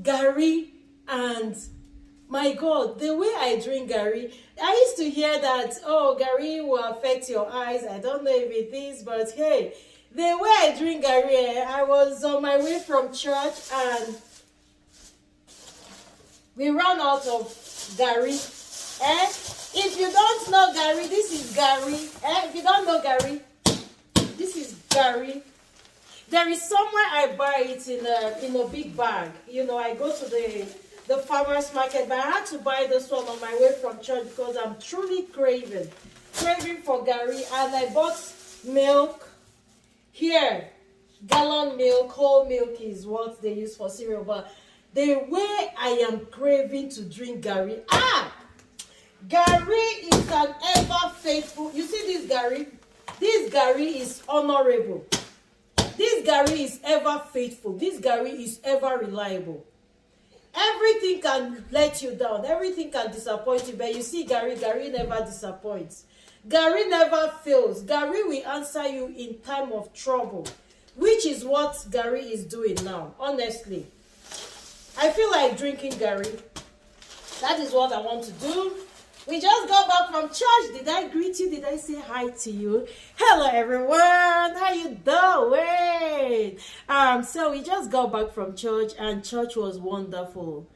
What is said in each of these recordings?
Garri, and my God, the way I drink Garri, I used to hear that, oh, Garri will affect your eyes. I don't know if it is, but hey, the way I drink Garri, I was on my way from church and we ran out of Garri. If you don't know Garri, this is Garri. If you don't know Garri, this is Garri. There is somewhere I buy it in a big bag. You know, I go to the farmer's market, but I had to buy this one on my way from church because I'm truly craving for Garri. And I bought milk here. Gallon milk, whole milk is what they use for cereal. But the way I am craving to drink Garri, Garri is an ever faithful. You see this Garri? This Garri is honorable. This Garri is ever faithful. This Garri is ever reliable. Everything can let you down. Everything can disappoint you. But you see Garri never disappoints. Garri never fails. Garri will answer you in time of trouble. Which is what Garri is doing now. Honestly. I feel like drinking Garri. That is what I want to do. We just got back from church. Did I greet you? Did I say hi to you? Hello everyone. How you doing? So we just got back from church and church was wonderful.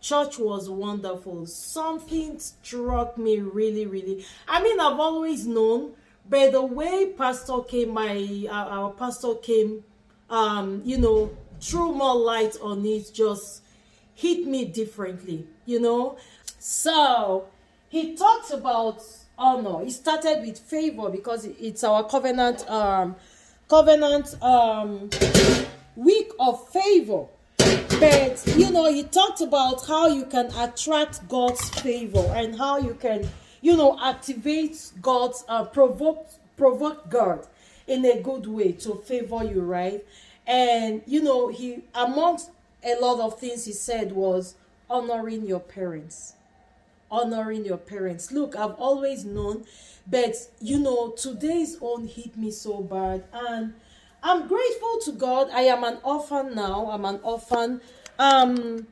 Church was wonderful. Something struck me really. I mean, I've always known, but the way pastor came, our pastor came, you know, threw more light on it, just hit me differently, you know. So he talks about honor. He started with favor because it's our covenant week of favor. But you know, he talked about how you can attract God's favor and how you can, you know, activate God's provoke God in a good way to favor you, right? And you know, he amongst a lot of things he said was honoring your parents. Honoring your parents. Look, I've always known, but you know, today's own hit me so bad, and I'm grateful to God. I am an orphan now. I'm an orphan. I'm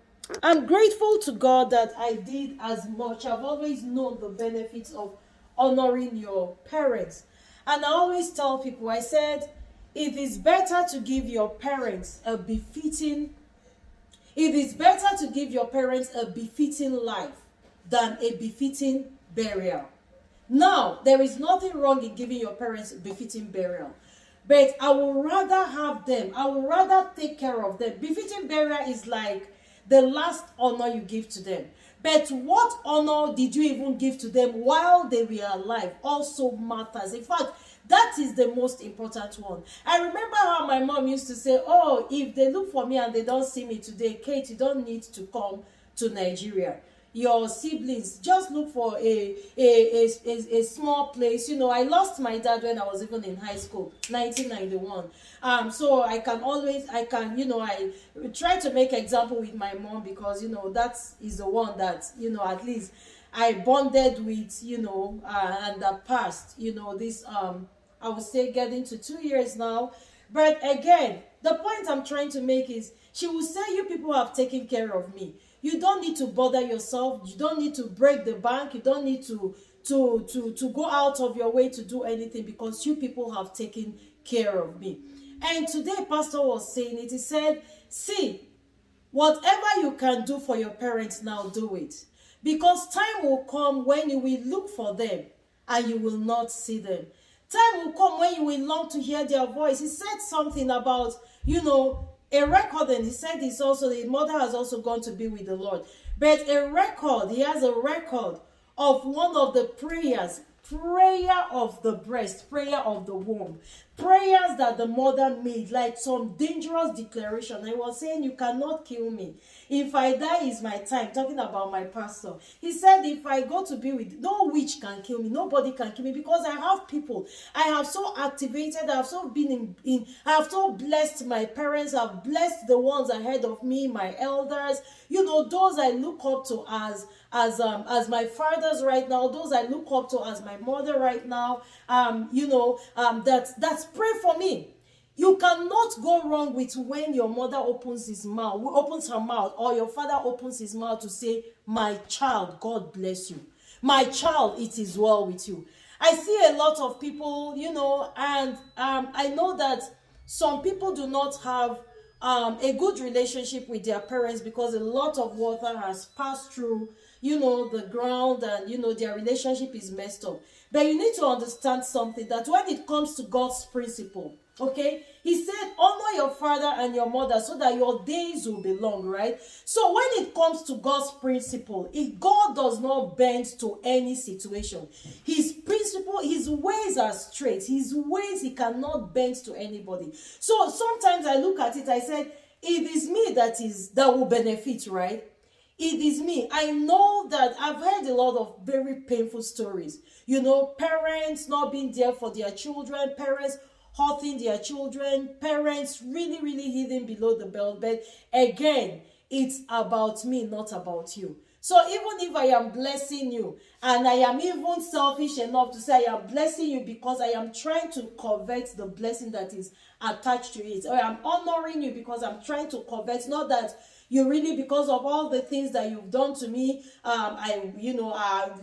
grateful to God that I did as much. I've always known the benefits of honoring your parents, and I always tell people, I said, it is better to give your parents a befitting. It is better to give your parents a befitting life than a befitting burial. Now, there is nothing wrong in giving your parents a befitting burial, but I would rather have them. I would rather take care of them. Befitting burial is like the last honor you give to them. But what honor did you even give to them while they were alive also matters. In fact, that is the most important one. I remember how my mom used to say, oh, if they look for me and they don't see me today, Kate, you don't need to come to Nigeria. Your siblings, just look for a small place. You know, I lost my dad when I was even in high school, 1991. So I can, you know, I try to make example with my mom because, you know, that is the one that, you know, at least I bonded with, you know, and that passed, you know, this, I would say getting to 2 years now. But again, the point I'm trying to make is, she will say, you people have taken care of me. You don't need to bother yourself. You don't need to break the bank. You don't need to go out of your way to do anything because you people have taken care of me. And today, Pastor was saying it. He said, see, whatever you can do for your parents now, do it. Because time will come when you will look for them and you will not see them. Time will come when you will long to hear their voice. He said something about, you know, a record, and he said this also, the mother has also gone to be with the Lord. But a record, he has a record of one of the prayers, prayer of the breast, prayer of the womb, prayers that the mother made, like some dangerous declaration. I was saying, you cannot kill me. If I die is my time, talking about my pastor. He said, if I go to be with, no witch can kill me, nobody can kill me, because I have people. I have so activated, I have so been I have so blessed my parents, I've blessed the ones ahead of me, my elders, you know, those I look up to as my fathers right now, those I look up to as my mother right now, you know, that's pray for me. You cannot go wrong with when your mother opens her mouth, or your father opens his mouth to say, my child, God bless you. My child, it is well with you. I see a lot of people, and I know that some people do not have a good relationship with their parents because a lot of water has passed through, the ground, and, their relationship is messed up. But you need to understand something, that when it comes to God's principle, okay, he said, honor your father and your mother so that your days will be long, right? So when it comes to God's principle, God does not bend to any situation. His principle, his ways are straight. His ways, he cannot bend to anybody. So sometimes I look at it, I said, it is me that will benefit, right? It is me. I know that I've heard a lot of very painful stories. Parents not being there for their children, parents hurting their children, parents really, really hidden below the belt. But again, it's about me, not about you. So even if I am blessing you, and I am even selfish enough to say I am blessing you because I am trying to covet the blessing that is attached to it, or I'm honoring you because I'm trying to covet, not that you really, because of all the things that you've done to me,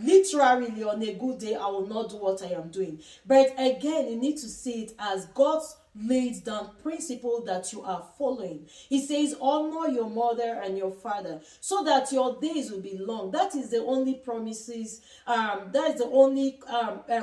literally on a good day, I will not do what I am doing. But again, you need to see it as God's laid down principle that you are following. He says, honor your mother and your father so that your days will be long. That is the only promises, that is the only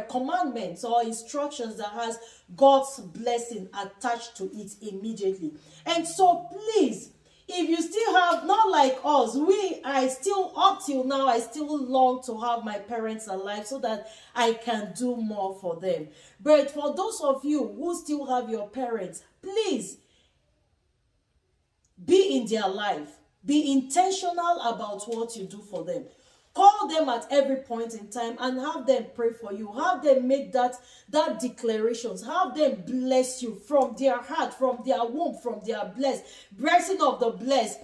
commandments or instructions that has God's blessing attached to it immediately. And so please, if you still have, not like us, I still, up till now, I still long to have my parents alive so that I can do more for them. But for those of you who still have your parents, please be in their life. Be intentional about what you do for them. Call them at every point in time and have them pray for you. Have them make that declarations. Have them bless you from their heart, from their womb, from their blessing of the blessed,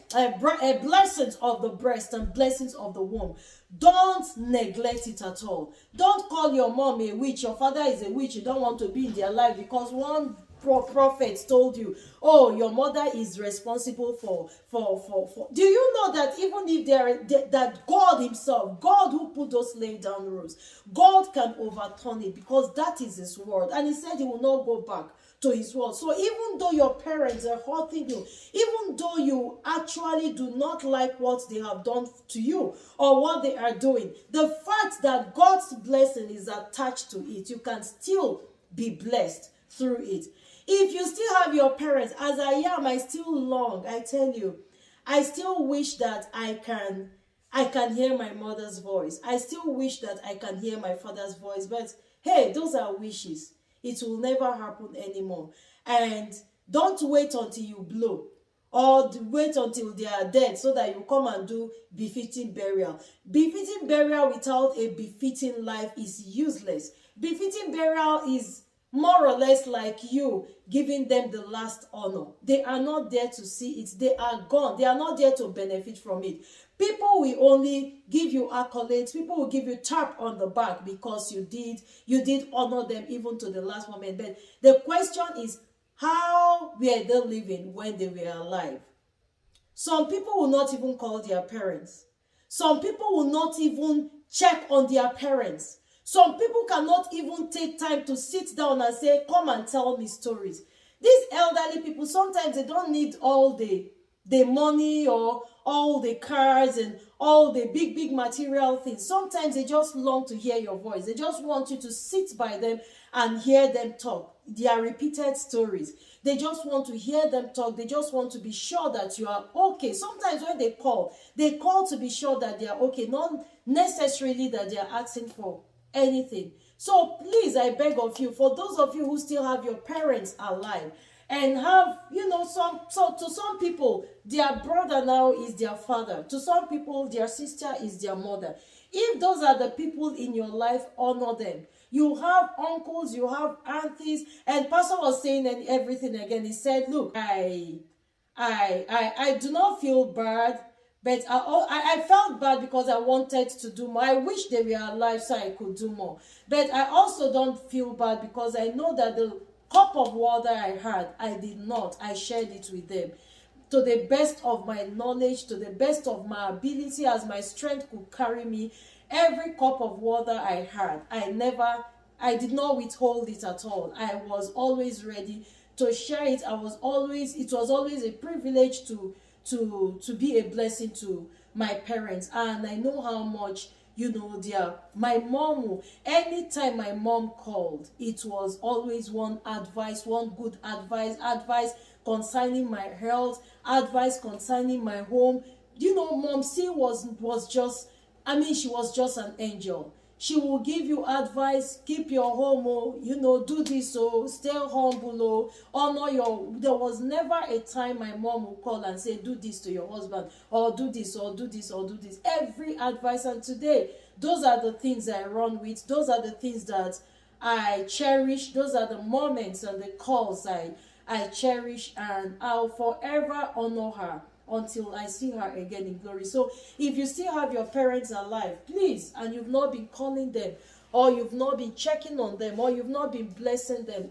blessings of the breast and blessings of the womb. Don't neglect it at all. Don't call your mom a witch, your father is a witch. You don't want to be in their life because one prophet told you, oh, your mother is responsible for do you know that even if that God himself, God who put those laid down rules, God can overturn it because that is his word, and he said he will not go back to his word. So even though your parents are hurting you, even though you actually do not like what they have done to you or what they are doing, the fact that God's blessing is attached to it, you can still be blessed through it. If you still have your parents, as I am, I still long, I tell you, I still wish that I can hear my mother's voice. I still wish that I can hear my father's voice. But hey, those are wishes. It will never happen anymore. And don't wait until you blow, or wait until they are dead so that you come and do befitting burial. Befitting burial without a befitting life is useless. Befitting burial is more or less like you giving them the last honor. They are not there to see it. They are gone. They are not there to benefit from it. People will only give you accolades. People will give you tap on the back because you did honor them even to the last moment. But the question is, how were they living when they were alive? Some people will not even call their parents. Some people will not even check on their parents. Some people cannot even take time to sit down and say, come and tell me stories. These elderly people, sometimes they don't need all the money or all the cars and all the big material things. Sometimes they just long to hear your voice. They just want you to sit by them and hear them talk. Their repeated stories. They just want to hear them talk. They just want to be sure that you are okay. Sometimes when they call to be sure that they are okay, not necessarily that they are asking for anything. So please, I beg of you, for those of you who still have your parents alive and have, to some people, their brother now is their father. To some people, their sister is their mother. If those are the people in your life, honor them. You have uncles, you have aunties, and Pastor was saying and everything again. He said, look, I do not feel bad. But I felt bad because I wanted to do more. I wish they were alive so I could do more. But I also don't feel bad because I know that the cup of water I had, I did not. I shared it with them to the best of my knowledge, to the best of my ability, as my strength could carry me. Every cup of water I had, I did not withhold it at all. I was always ready to share it. It was always a privilege to be a blessing to my parents. And I know how much, my mom, anytime my mom called, it was always one good advice concerning my health, advice concerning my home. Mom C was just, she was just an angel. She will give you advice: keep your home, do this, stay humble, honor your. There was never a time my mom will call and say, do this to your husband, or do this, or do this, or do this. Every advice. And today, those are the things I run with. Those are the things that I cherish. Those are the moments and the calls I cherish, and I'll forever honor her until I see her again in glory. So if you still have your parents alive, please, and you've not been calling them, or you've not been checking on them, or you've not been blessing them,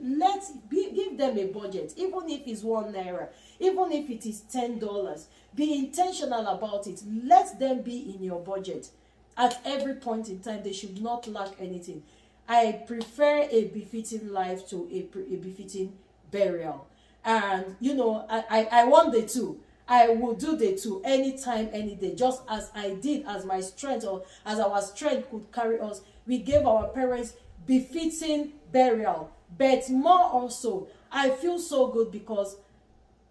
give them a budget, even if it's ₦1, even if it is $10. Be intentional about it. Let them be in your budget at every point in time. They should not lack anything. I prefer a befitting life to a befitting burial. And I want the two. I will do the two anytime, any day, just as I did, as my strength, or as our strength could carry us. We gave our parents befitting burial. But more also, I feel so good because,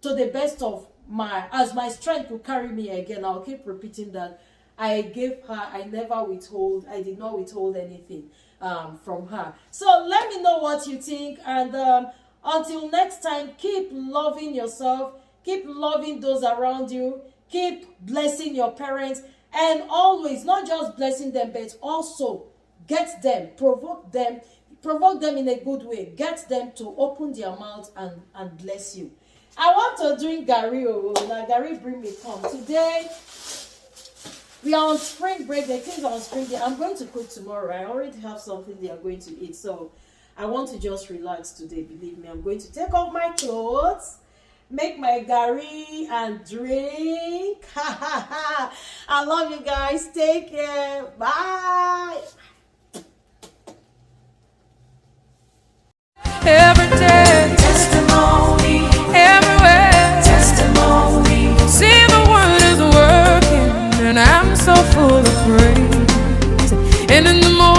to the best of as my strength could carry me again, I'll keep repeating that, I gave her, I did not withhold anything from her. So let me know what you think, and until next time, keep loving yourself. Keep loving those around you. Keep blessing your parents. And always, not just blessing them, but also get them, provoke them in a good way. Get them to open their mouth and bless you. I want to drink Garri. Now, Garri, bring me come. Today, we are on spring break. The kids are on spring break. I'm going to cook tomorrow. I already have something they are going to eat. So, I want to just relax today. Believe me, I'm going to take off my clothes, make my Garri, and drink. I love you guys. Take care. Bye. Every day, testimony. Everywhere, testimony. See, the word is working, and I'm so full of praise. And in the morning,